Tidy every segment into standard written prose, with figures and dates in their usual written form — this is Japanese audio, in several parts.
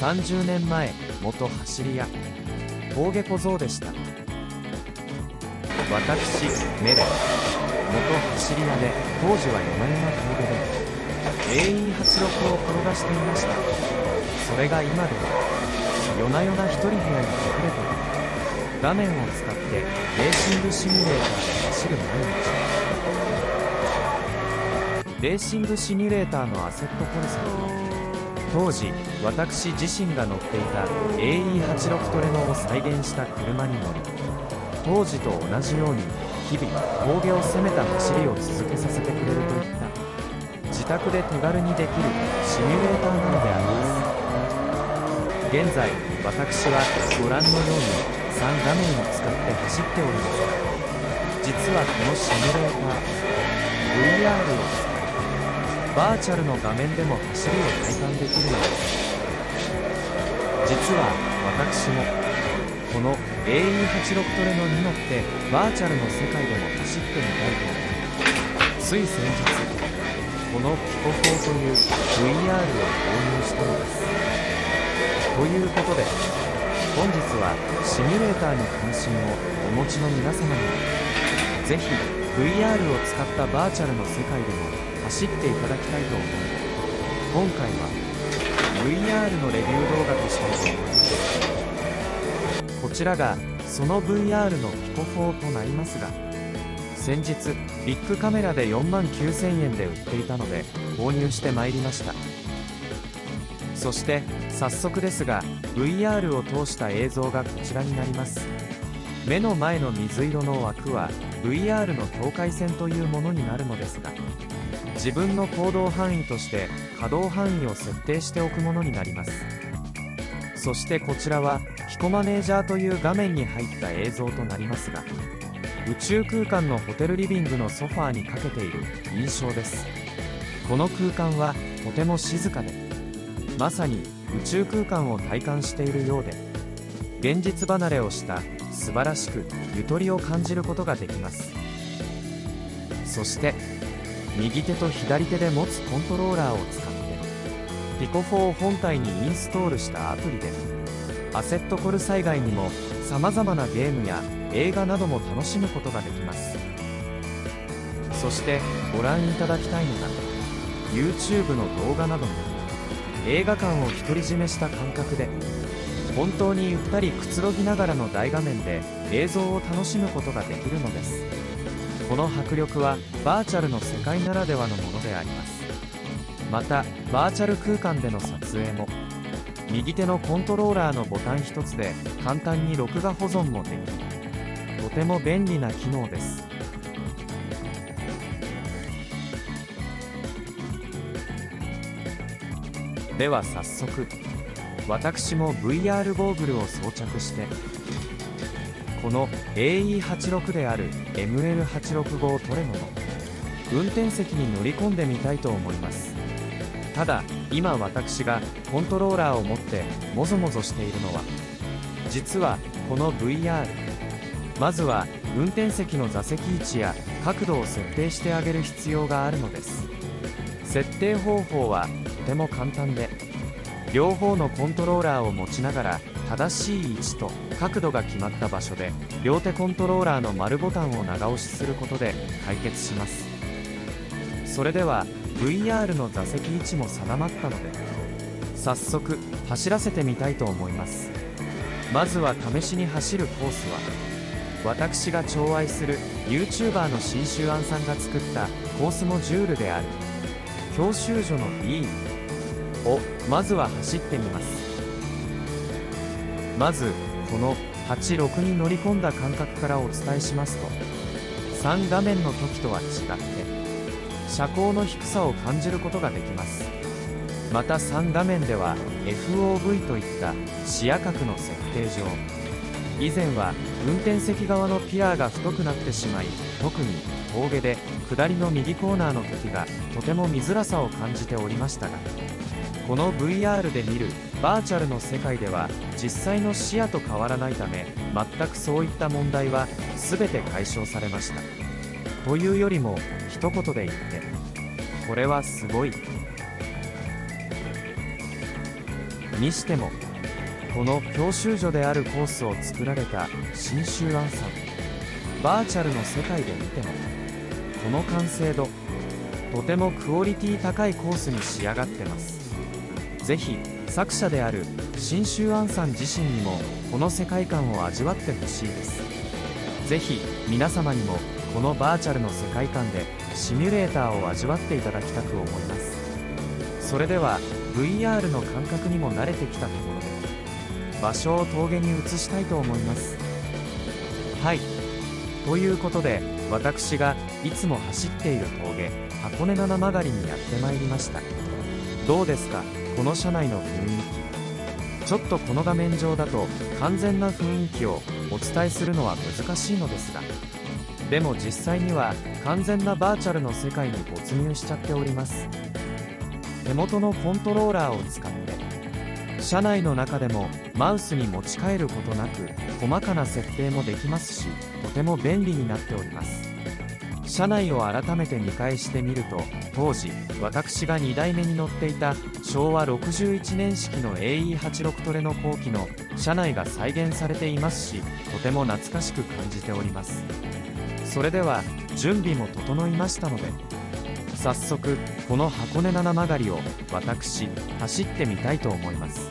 30年前、元走り屋峠小僧でした。私メレ、元走り屋で、当時は夜な夜な峠で AE86 を転がしていました。それが今では夜な夜な一人部屋に隠れて画面を使ってレーシングシミュレーターで走る毎日。レーシングシミュレーターのアセットコルサと、当時私自身が乗っていた AE86 トレノを再現した車に乗り、当時と同じように日々峠を攻めた走りを続けさせてくれるといった自宅で手軽にできるシミュレーターなのであります。現在私はご覧のように3画面を使って走っておりますが、実はこのシミュレーター VR を使ってバーチャルの画面でも走りを体感できるのです。実は私もこの AE86 トレノに乗ってバーチャルの世界でも走ってみたいと思い、つい先日このピコ4という VR を導入したのです。ということで本日はシミュレーターに関心をお持ちの皆様にぜひ VR を使ったバーチャルの世界でも走っていただきたいと思い、今回は VR のレビュー動画としたいと思います。こちらがその VR のピコ4となりますが、先日ビッグカメラで49,000円で売っていたので購入してまいりました。そして早速ですが VR を通した映像がこちらになります。目の前の水色の枠は VR の境界線というものになるのですが、自分の行動範囲として可動範囲を設定しておくものになります。そしてこちらはピコマネージャーという画面に入った映像となりますが、宇宙空間のホテルリビングのソファーにかけている印象です。この空間はとても静かで、まさに宇宙空間を体感しているようで、現実離れをした素晴らしくゆとりを感じることができます。そして右手と左手で持つコントローラーを使ってピコ4本体にインストールしたアプリでアセットコルサ以外にも様々なゲームや映画なども楽しむことができます。そしてご覧いただきたいのが YouTube の動画なども映画館を独り占めした感覚で本当にゆったりくつろぎながらの大画面で映像を楽しむことができるのです。この迫力はバーチャルの世界ならではのものであります。またバーチャル空間での撮影も右手のコントローラーのボタン一つで簡単に録画保存もでき、とても便利な機能です。では早速私も VR ゴーグルを装着してこの AE86 である ML865 トレノの運転席に乗り込んでみたいと思います。ただ今私がコントローラーを持ってもぞもぞしているのは、実はこの VR、 まずは運転席の座席位置や角度を設定してあげる必要があるのです。設定方法はとても簡単で、両方のコントローラーを持ちながら正しい位置と角度が決まった場所で両手コントローラーの丸ボタンを長押しすることで解決します。それでは VR の座席位置も定まったので早速走らせてみたいと思います。まずは試しに走るコースは私が寵愛する YouTuber の新州庵さんが作ったコースモジュールである教習所の B をまずは走ってみます。まずこの86に乗り込んだ感覚からお伝えしますと、3画面の時とは違って車高の低さを感じることができます。また3画面では FOV といった視野角の設定上、以前は運転席側のピラーが太くなってしまい、特に峠で下りの右コーナーの時がとても見づらさを感じておりましたが、この VR で見るバーチャルの世界では実際の視野と変わらないため、全くそういった問題は全て解消されました。というよりも一言で言ってこれはすごい。にしてもこの教習所であるコースを作られた信州庵さん、バーチャルの世界で見てもこの完成度、とてもクオリティ高いコースに仕上がってます。ぜひ作者である信州庵さん自身にもこの世界観を味わってほしいです。ぜひ皆様にもこのバーチャルの世界観でシミュレーターを味わっていただきたく思います。それでは VR の感覚にも慣れてきたところで場所を峠に移したいと思います。はい、ということで私がいつも走っている峠、箱根七曲りにやってまいりました。どうですか、この車内の雰囲気。ちょっとこの画面上だと完全な雰囲気をお伝えするのは難しいのですが、でも実際には完全なバーチャルの世界に没入しちゃっております。手元のコントローラーを使って車内の中でもマウスに持ち替えることなく細かな設定もできますし、とても便利になっております。車内を改めて見返してみると、当時私が2台目に乗っていた昭和61年式の AE86 トレの後期の車内が再現されていますし、とても懐かしく感じております。それでは準備も整いましたので、早速この箱根七曲りを私走ってみたいと思います。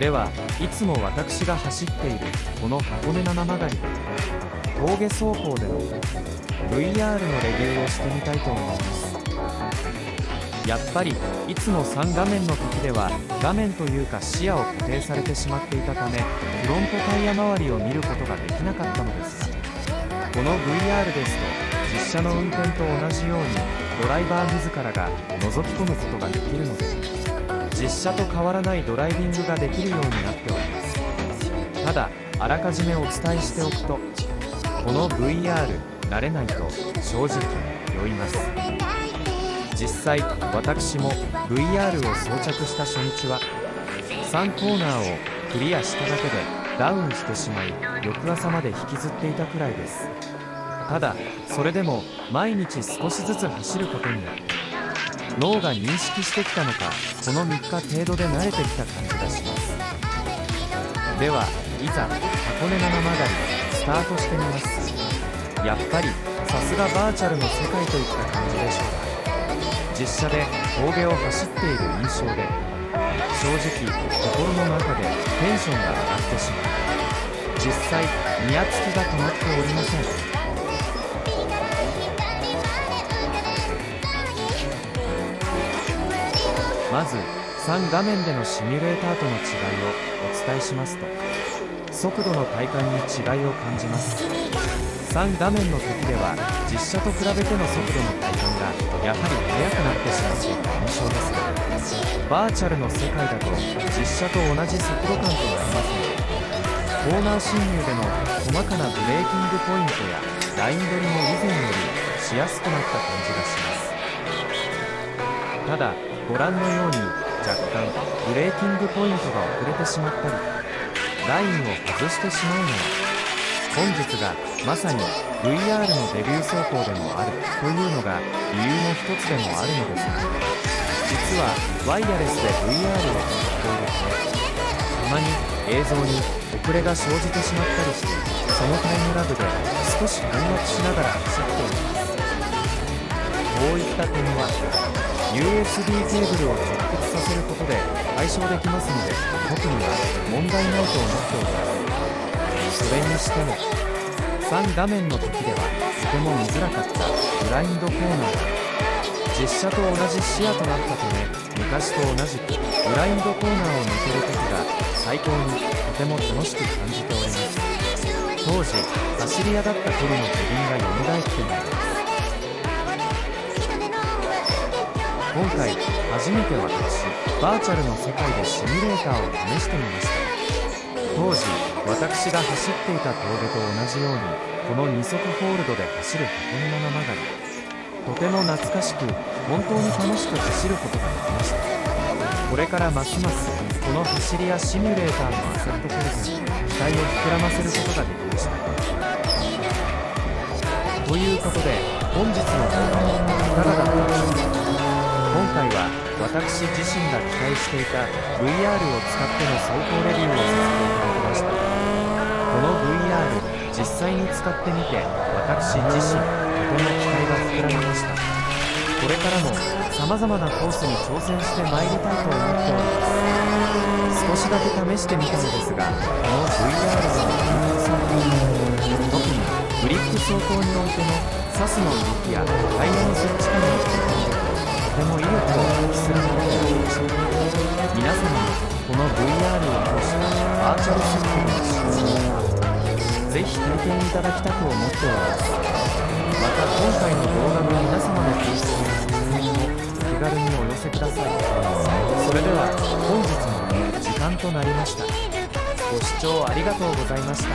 ではいつも私が走っているこの箱根七曲りで峠走行での VR のレビューをしてみたいと思います。やっぱりいつも3画面の時では画面というか視野を固定されてしまっていたため、フロントタイヤ周りを見ることができなかったのですが、この VR ですと実車の運転と同じようにドライバー自らが覗き込むことができるので、実車と変わらないドライビングができるようになっております。ただあらかじめお伝えしておくと、この VR 慣れないと正直酔います。実際私も VR を装着した初日は3コーナーをクリアしただけでダウンしてしまい、翌朝まで引きずっていたくらいです。ただそれでも毎日少しずつ走ることによって脳が認識してきたのか、この3日程度で慣れてきた感じがします。ではいざ箱根七曲りスタートしてみます。やっぱりさすがバーチャルの世界といった感じでしょうか。実車で峠を走っている印象で正直心の中でテンションが上がってしまう。実際ニヤつきが止まっておりません。まず3画面でのシミュレーターとの違いをお伝えしますと、速度の体感に違いを感じます。3画面の時では実車と比べての速度の体感がやはり速くなってしまっていた印象ですが、バーチャルの世界だと実車と同じ速度感となりますので、コーナー進入での細かなブレーキングポイントやライン取りも以前よりしやすくなった感じがします。ただご覧のように若干ブレーキングポイントが遅れてしまったりラインを外してしまうのは、本日がまさに VR のデビュー走行でもあるというのが理由の一つでもあるのですが、実はワイヤレスで VR を使っているため、たまに映像に遅れが生じてしまったりして、そのタイムラグで少し困惑しながら走っています。こういった点は USB ケーブルを直結させることで解消できますので、特には問題ないと思っております。それにしても3画面の時ではとても見づらかったブラインドコーナーが実車と同じ視野となったため、昔と同じくブラインドコーナーを抜ける時が最高にとても楽しく感じております。当時走り屋だった頃の自分が蘇ってまいります。今回初めて私バーチャルの世界でシミュレーターを試してみました。当時私が走っていた峠と同じようにこの二足ホールドで走る箱根七曲り、とても懐かしく本当に楽しく走ることができました。これからますますここの走りやシミュレーターのアセットコルスに期待を膨らませることができました。ということで本日の動画はいかがだったでしょうか。今回は私自身が期待していた VR を使っての走行レビューをさせていただきました。この VR 実際に使ってみて私自身とても期待が膨らみました。これからも様々なコースに挑戦してまいりたいと思っております。少しだけ試してみたのですが、この VR の特にグリップ走行においてのサスの動きやタイヤの接地感の切り替えとても威力を発揮するものとなりました。皆様もこの VR を通したバーチャル設計の使用をぜひ体験いただきたく思っております。また今回の動画の皆様の提出の作品もお気軽にお寄せください。それでは本日の時間となりました。ご視聴ありがとうございました。